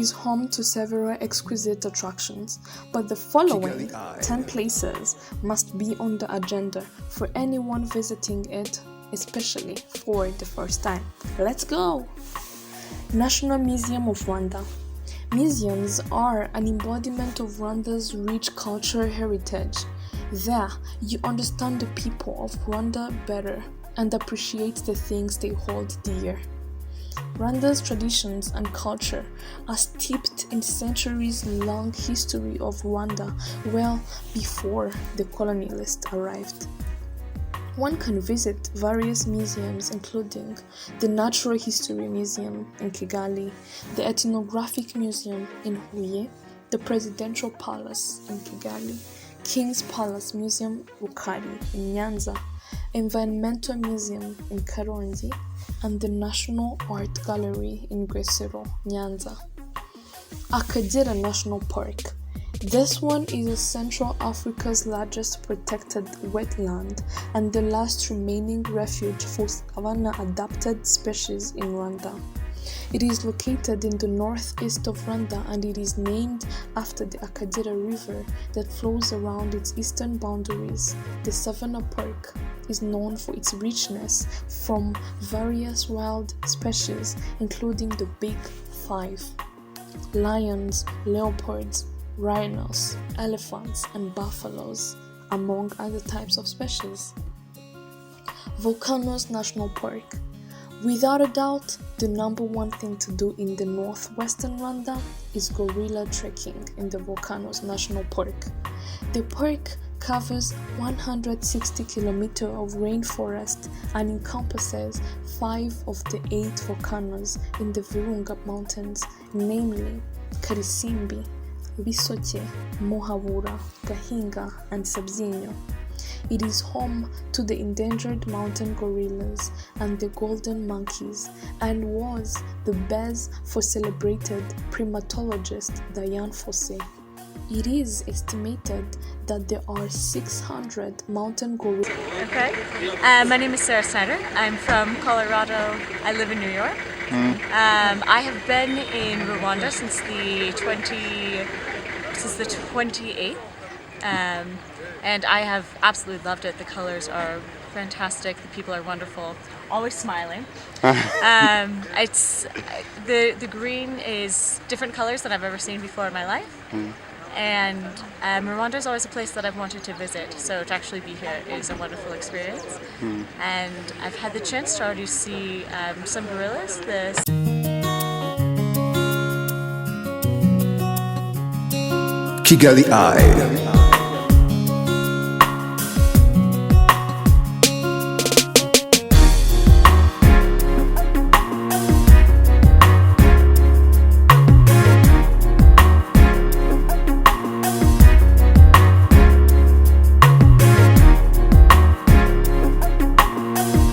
is home to several exquisite attractions, but the following 10 places must be on the agenda for anyone visiting it, especially for the first time. Let's go! National Museum of Rwanda. Museums are an embodiment of Rwanda's rich cultural heritage. There, you understand the people of Rwanda better and appreciate the things they hold dear. Rwanda's traditions and culture are steeped in centuries-long history of Rwanda well before the colonialists arrived. One can visit various museums including the Natural History Museum in Kigali, the Ethnographic Museum in Huye, the Presidential Palace in Kigali, King's Palace Museum Rukari in Nyanza, Environmental Museum in Karongi, and the National Art Gallery in Gresero, Nyanza. Akagera National Park. This one is Central Africa's largest protected wetland and the last remaining refuge for savanna-adapted species in Rwanda. It is located in the northeast of Rwanda and it is named after the Akagera River that flows around its eastern boundaries. The Savannah Park is known for its richness from various wild species including the Big Five: lions, leopards, rhinos, elephants, and buffaloes, among other types of species. Volcanoes National Park. Without a doubt, the number one thing to do in the northwestern Rwanda is gorilla trekking in the Volcanoes National Park. The park covers 160 kilometers of rainforest and encompasses 5 of the 8 volcanoes in the Virunga Mountains, namely Karisimbi, Bisoke, Muhabura, Gahinga, and Sabyinyo. It is home to the endangered mountain gorillas and the golden monkeys and was the base for celebrated primatologist Diane Fossey. It is estimated that there are 600 mountain gorillas. Okay, my name is Sarah Snyder. I'm from Colorado. I live in New York. I have been in Rwanda since the 28th, and I have absolutely loved it. The colors are fantastic. The people are wonderful. Always smiling. It's the green is different colors than I've ever seen before in my life. And Rwanda is always a place that I've wanted to visit, so to actually be here is a wonderful experience. And I've had the chance to already see some gorillas. Kigali Eye.